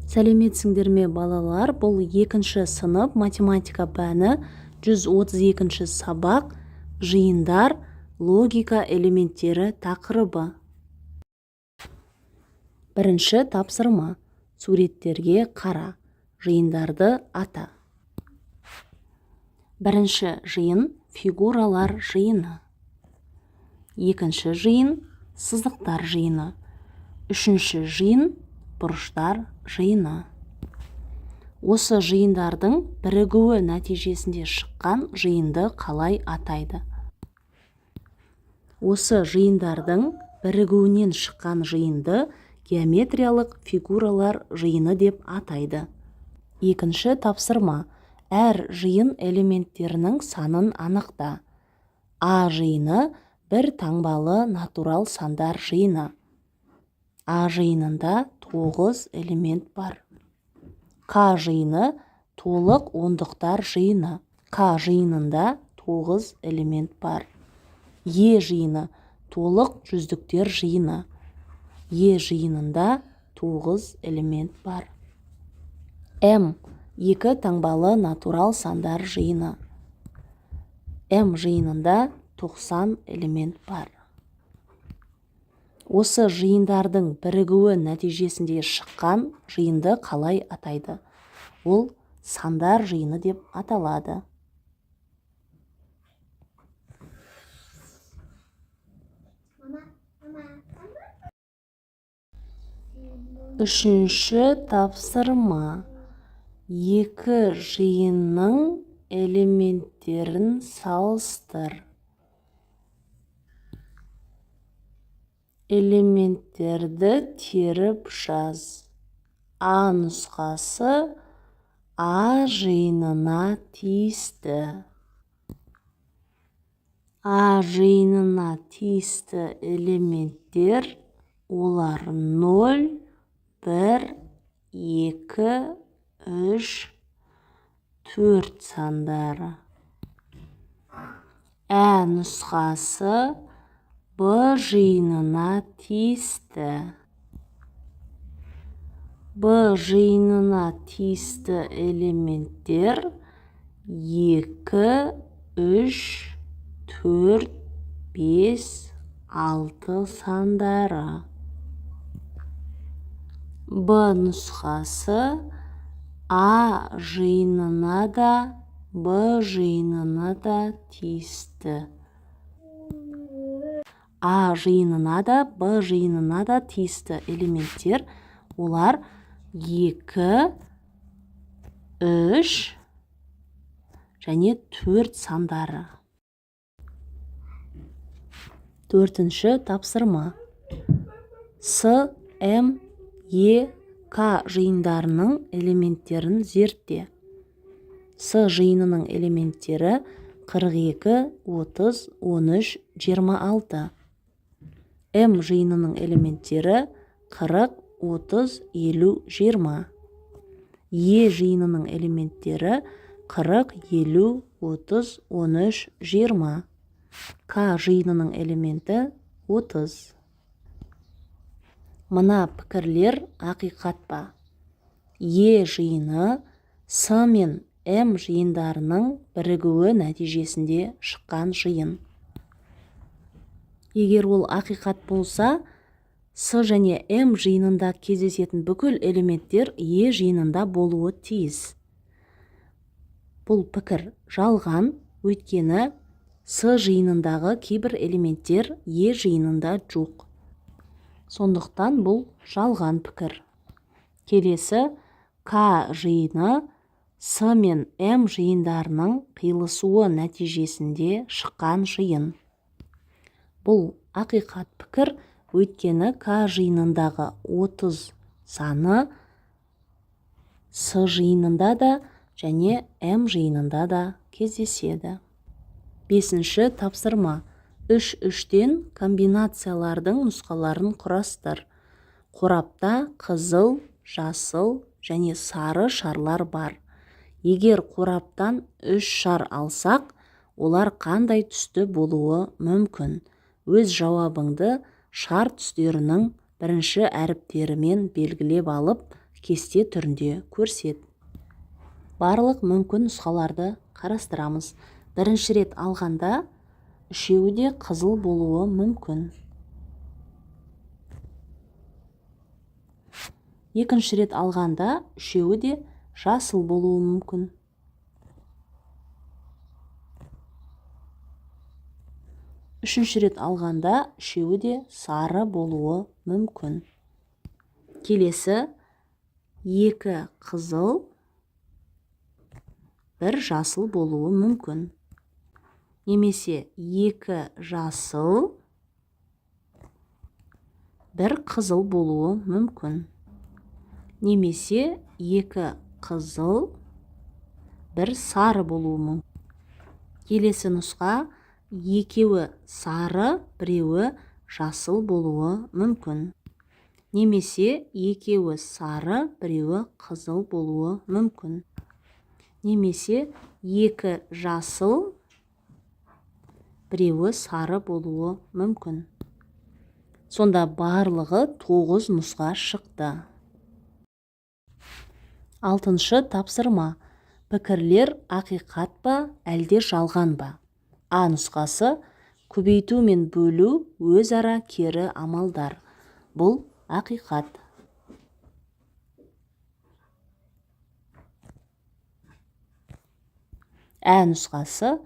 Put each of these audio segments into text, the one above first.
Сәлеметсіңдер ме балалар? Бұл 2-ші сынып математика пәні 132-ші сабақ жиындар, логика элементтері тақырыбы. Бірінші тапсырма. Суреттерге қара. Жиындарды ата. Бірінші жиын фигуралар жиыны. Екінші жиын сызықтар жиыны. Үшінші жиын бұрыштар жиыны. Осы жиындардың бірігуі нәтижесінде шыққан жиынды қалай атайды? Осы жиындардың бірігуінен шыққан жиынды геометриялық фигуралар жиыны деп атайды. Екінші тапсырма. Әр жиын элементтерінің санын анықта. А жиыны бір таңбалы натурал сандар жиыны. А жиынында 9 элемент бар. К жиыны толық ондықтар жиыны. К жиынында 9 элемент бар. Е жиыны толық жүздіктер жиыны. Е жиынында 9 элемент бар. М екі таңбалы натурал сандар жиыны. М жиынында 90 элемент бар. Осы жиындардың бірігуі нәтижесінде шыққан жиынды қалай атайды? Ол сандар жиыны деп аталады. Үшінші тапсырма. Екі жиынның элементтерін салыстыр. Элементтерді теріп жаз. А нұсқасы А жиынына тиісті. А жиынына тиісті элементтер олар 0, 1, 2, 3, 4 сандары. Ә нұсқасы Б жиынына тиісті. Б жиынына тиісті элементтер 2, 3, 4, 5, 6 сандары. Б нұсқасы А жиынына да, Б жиынына да тиісті. А жиынына да, Б жиынына да тиісті элементтер олар 2, 3 және 4 сандары. Төртінші тапсырма. С, М, Е, К жиындарының элементтерін зертте. С жиынының элементтері 42, 30, 13, 26. М жиынының элементтері 40, 30, 50, 20. Е жиынының элементтері 40, 50, 30, 13, 20. К жиынының элементі 30. Мына пікірлер ақиқат па? Е жиыны С мен М жиындарының бірігуі нәтижесінде шыққан жиын. Егер ол ақиқат болса, С және М жиынында кездесетін бүкіл элементтер Е жиынында болуы тиіс. Бұл пікір жалған, өйткені С жиынындағы кейбір элементтер Е жиынында жоқ. Сондықтан бұл жалған пікір. Келесі К жиыны С мен М жиындарының қиылысуы нәтижесінде шыққан жиын. Бұл ақиқат пікір, өйткені К жиынындағы 30 саны С жиынында да және М жиынында да кездеседі. Бесінші тапсырма. 3-3-тен комбинациялардың нұсқаларын құрастыр. Қорапта қызыл, жасыл және сары шарлар бар. Егер қораптан 3 шар алсақ, олар қандай түсті болуы мүмкін? Өз жауабыңды шар түстерінің бірінші әріптерімен белгілеп алып, кесте түрінде көрсет. Барлық мүмкін нұсқаларды қарастырамыз. Бірінші рет алғанда үшеуі де қызыл болуы мүмкін. Екінші рет алғанда үшеуі де жасыл болуы мүмкін. Үшінші рет алғанда үшеуі де сары болуы мүмкін. Келесі екі қызыл, бір жасыл болуы мүмкін. Немесе екі жасыл, бір қызыл болуы мүмкін. Немесе екі қызыл, бір сары болуы мүмкін. Келесі нұсқа екеуі сары, біреуі жасыл болуы мүмкін. Немесе екеуі сары, біреуі қызыл болуы мүмкін. Немесе екі жасыл, біреуі сары болуы мүмкін. Сонда барлығы 9 нұсқа шықты. Алтыншы тапсырма. Пікірлер ақиқат па, әлде жалған ба? А нұсқасы: көбейту мен бөлу өзара кері амалдар. Бұл ақиқат. Ә нұсқасы: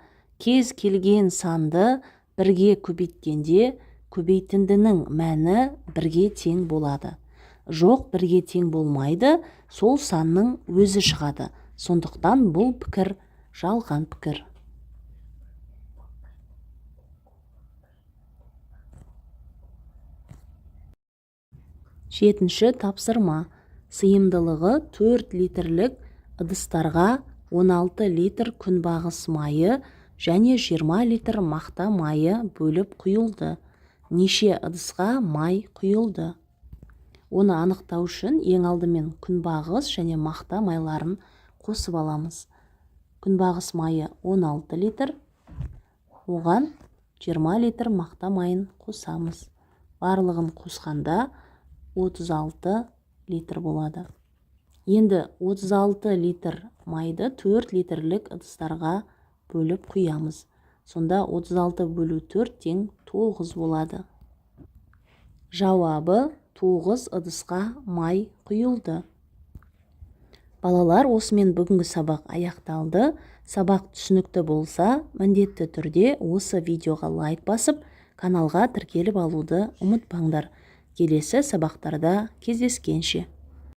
кез келген санды бірге көбейткенде көбейтіндінің мәні бірге тең болады. Жоқ, бірге тең болмайды, сол санның өзі шығады. Сондықтан бұл пікір жалған пікір. Жетінші тапсырма. Сыйымдылығы 4 литрлік ыдыстарға 16 литр күнбағыс майы және 20 литр мақта майы бөліп құйылды. Неше ыдысқа май құйылды? Оны анықтау үшін ең алдымен күнбағыс және мақта майларын қосып аламыз. Күнбағыс майы 16 литр, оған 20 литр мақта майын қосамыз. Барлығын қосқанда 36 литр болады. Енді 36 литр майды 4 литрлік ыдыстарға бөліп құямыз. Сонда 36 бөлу 4 тең 9 болады. Жауабы: 9 ыдысқа май құйылды. Балалар, осымен бүгінгі сабақ аяқталды. Сабақ түсінікті болса, міндетті түрде осы видеоға лайк басып, каналға тіркеліп алуды ұмытпаңдар. Келесі сабақтарда кездескенше.